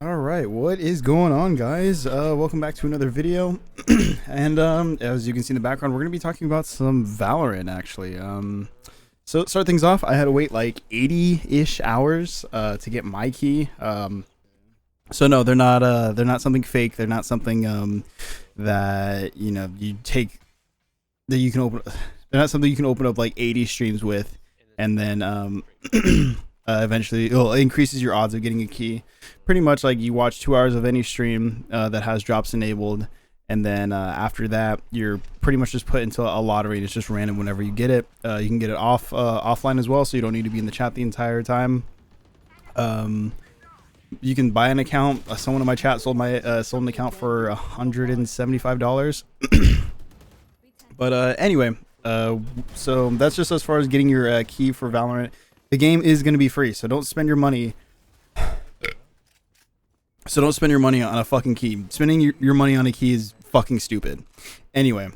All right, what is going on, guys? Welcome back to another video. And as you can see in the background, we're going to be talking about some Valorant, actually. So to start things off, I had to wait like 80-ish hours to get my key. So no, they're not something fake. They're not something that you take that you can open. They're not something you can open up like 80 streams with, and then eventually it increases your odds of getting a key. Pretty much like you watch 2 hours of any stream that has drops enabled, and then after that you're pretty much just put into a lottery, and it's just random whenever you get it. You can get it offline as well, so you don't need to be in the chat the entire time. You can buy an account. Someone in my chat sold an account for $175. But anyway, so that's just as far as getting your key for Valorant. The game is going to be free, so don't spend your money. So don't spend your money on a fucking key. Spending your money on a key is fucking stupid. Anyway,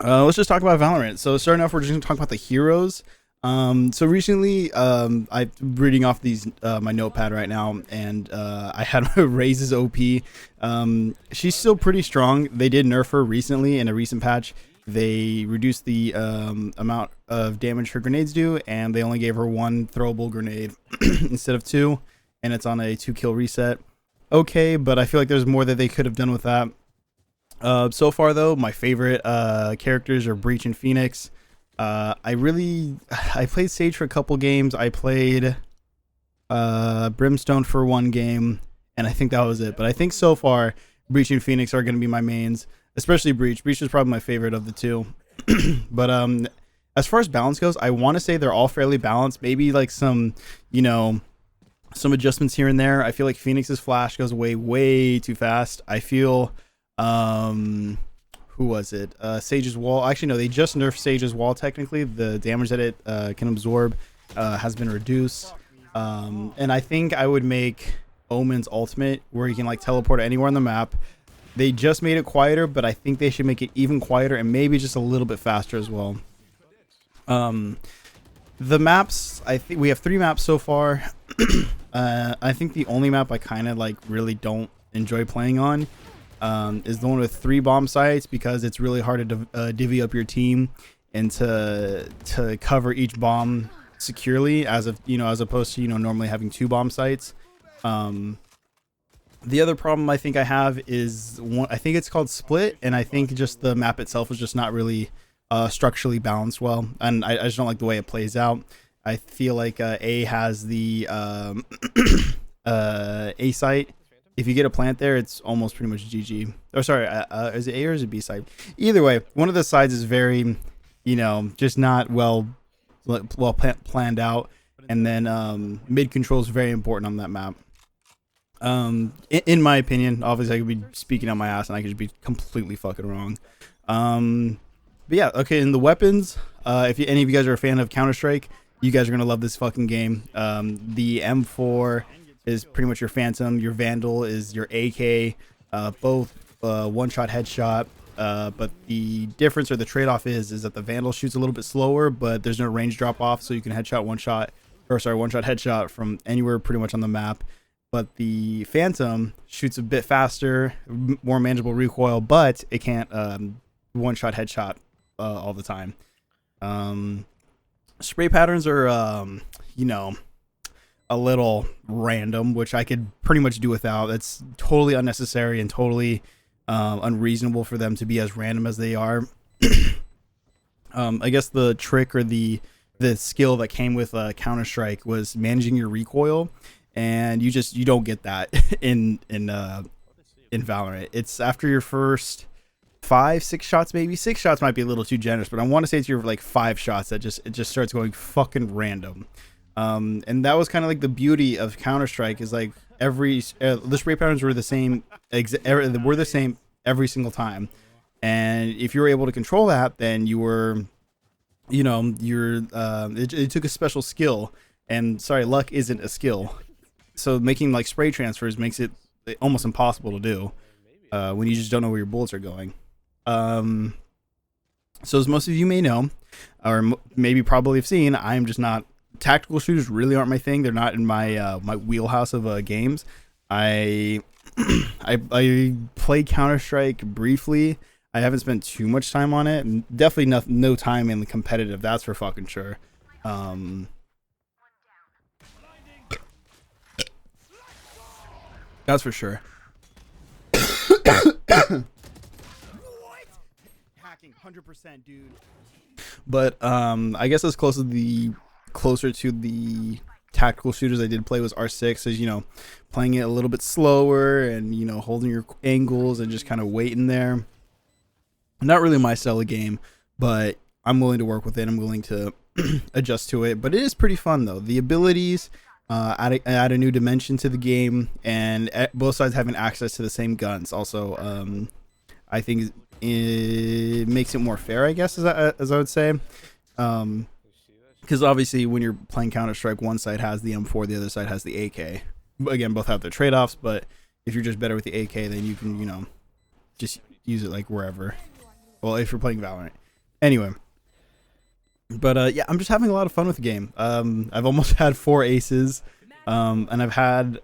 let's just talk about Valorant. So starting off, we're just going to talk about the heroes. So recently, I'm reading off these my notepad right now, and I had Raze's OP. She's still pretty strong. They did nerf her recently in a recent patch. They reduced the amount of damage her grenades do, and they only gave her one throwable grenade instead of two, and it's on a 2-kill reset. Okay, but I feel like there's more that they could have done with that. So far though, my favorite characters are Breach and Phoenix. I played Sage for a couple games. I played Brimstone for one game, and I think that was it. But I think so far, Breach and Phoenix are going to be my mains, especially Breach. Breach is probably my favorite of the two. But as far as balance goes, I want to say they're all fairly balanced. Maybe like some adjustments here and there. I feel like Phoenix's flash goes way too fast. I feel who was it? Sage's wall. Actually, no, they just nerfed Sage's wall. Technically, the damage that it can absorb has been reduced. And I think I would make Omen's ultimate, where you can like teleport anywhere on the map. They just made it quieter, but I think they should make it even quieter and maybe just a little bit faster as well. The maps, I think we have 3 maps so far. I think the only map I kind of like really don't enjoy playing on is the one with 3 bomb sites, because it's really hard to divvy up your team and to cover each bomb securely, as opposed to normally having 2 bomb sites. The other problem I think I have is I think it's called Split, and I think just the map itself is just not really structurally balanced well, and I just don't like the way it plays out. I feel like A has the A site. If you get a plant there, it's almost pretty much GG. Or sorry, is it A or is it B side? Either way, one of the sides is very, just not well planned out. And then mid control is very important on that map. In my opinion, obviously I could be speaking on my ass and I could just be completely fucking wrong. But yeah, okay. And the weapons, if any of you guys are a fan of Counter-Strike, you guys are gonna love this fucking game. The M4 is pretty much your Phantom. Your Vandal is your AK. Both one-shot headshot. But the difference or the trade-off is that the Vandal shoots a little bit slower, but there's no range drop-off, so you can one-shot headshot from anywhere pretty much on the map. But the Phantom shoots a bit faster, more manageable recoil, but it can't one-shot headshot all the time. Spray patterns are, a little random, which I could pretty much do without. It's totally unnecessary and totally unreasonable for them to be as random as they are. I guess the trick or the skill that came with Counter-Strike was managing your recoil, and you don't get that in Valorant. It's after your first 5-6 shots, maybe 6 shots might be a little too generous, but I want to say it's your like 5 shots that it just starts going fucking random. And that was kind of like the beauty of Counter-Strike, is like the spray patterns were the same, every single time. And if you were able to control that, then you were, it took a special skill. And sorry, luck isn't a skill. So making like spray transfers makes it almost impossible to do when you just don't know where your bullets are going. So as most of you may know, or maybe probably have seen, I'm just not, tactical shooters really aren't my thing. They're not in my my wheelhouse of games. I I played Counter-Strike briefly. I haven't spent too much time on it, and definitely no time in the competitive. That's for fucking sure. That's for sure. Hacking 100%, dude. But I guess as closer to the tactical shooters I did play was R6, is, you know, playing it a little bit slower and, you know, holding your angles and just kind of waiting there. Not really my style of game, but I'm willing to work with it. I'm willing to adjust to it. But it is pretty fun though. The abilities add a new dimension to the game, and both sides having access to the same guns. Also, I think it makes it more fair, I guess, as I would say. Because obviously when you're playing Counter-Strike, one side has the M4, the other side has the AK. Again, both have their trade-offs, but if you're just better with the AK, then you can, you know, just use it like wherever. Well, if you're playing Valorant. Anyway. But yeah, I'm just having a lot of fun with the game. I've almost had 4 aces. And I've had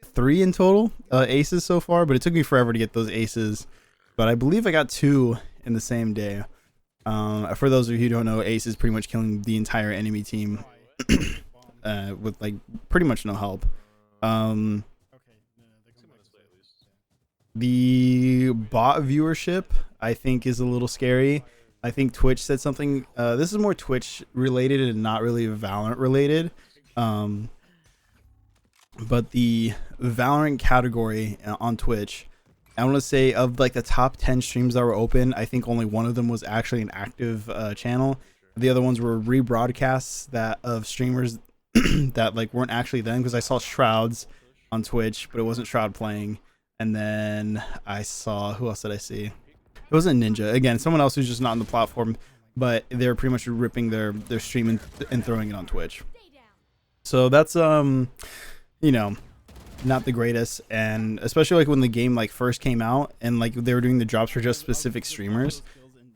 3 in total aces so far, but it took me forever to get those aces. But I believe I got 2 in the same day. For those of you who don't know, ace is pretty much killing the entire enemy team with like pretty much no help. The bot viewership, I think, is a little scary. I think Twitch said something. This is more Twitch related and not really Valorant related. But the Valorant category on Twitch, I want to say of like the top 10 streams that were open, I think only one of them was actually an active channel. The other ones were rebroadcasts that of streamers that like weren't actually them, because I saw Shrouds on Twitch, but it wasn't Shroud playing. And then I saw, who else did I see? It wasn't Ninja. Again, someone else who's just not on the platform, but they're pretty much ripping their stream and throwing it on Twitch. So that's you know, not the greatest. And especially like when the game like first came out and like they were doing the drops for just specific streamers,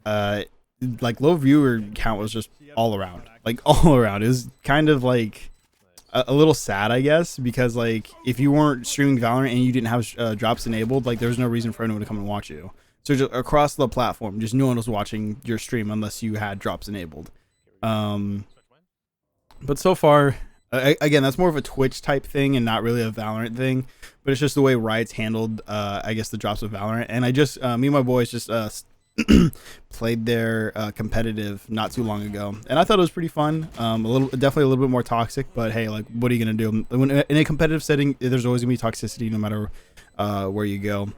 like low viewer count was just all around. Like all around. It was kind of like a little sad, I guess, because like if you weren't streaming Valorant and you didn't have drops enabled, like there's no reason for anyone to come and watch you. So just across the platform, just no one was watching your stream unless you had drops enabled. But so far, again, that's more of a Twitch type thing and not really a Valorant thing. But it's just the way Riot's handled, I guess, the drops of Valorant. And I just, me and my boys just played their competitive not too long ago, and I thought it was pretty fun. Definitely a little bit more toxic, but hey, like, what are you gonna do? When in a competitive setting, there's always gonna be toxicity no matter where you go.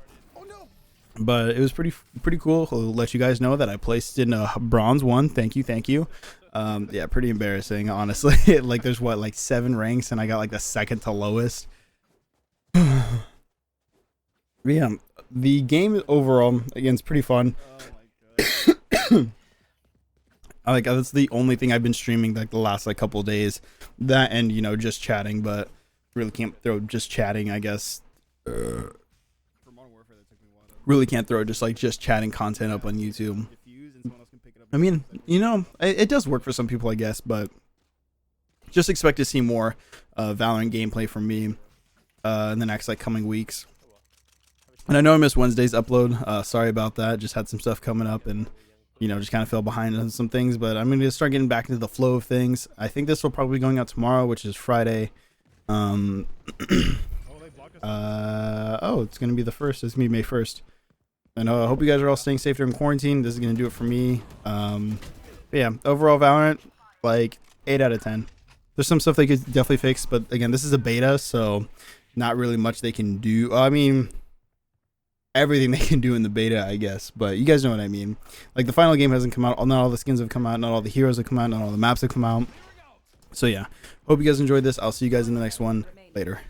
But it was pretty cool. I'll let you guys know that I placed in a bronze 1. Thank you. Yeah, pretty embarrassing, honestly. Like, there's what, like 7 ranks, and I got like the second to lowest. Yeah, the game overall, again, is pretty fun. Like, that's the only thing I've been streaming like the last like couple of days. That and, you know, just chatting, but really can't throw just chatting, I guess. Really can't throw just chatting content up on YouTube. I mean, you know, it does work for some people, I guess, but just expect to see more Valorant gameplay from me in the next like coming weeks. And I know I missed Wednesday's upload. Sorry about that. Just had some stuff coming up and, you know, just kind of fell behind on some things. But I'm going to start getting back into the flow of things. I think this will probably be going out tomorrow, which is Friday. Oh, it's going to be the 1st. It's going to be May 1st. And I hope you guys are all staying safe during quarantine. This is going to do it for me. But yeah, overall Valorant, like 8 out of 10. There's some stuff they could definitely fix. But again, this is a beta, so not really much they can do. I mean, everything they can do in the beta, I guess, but you guys know what I mean. Like, the final game hasn't come out, not all the skins have come out, not all the heroes have come out, not all the maps have come out. So yeah, hope you guys enjoyed this. I'll see you guys in the next one. Later.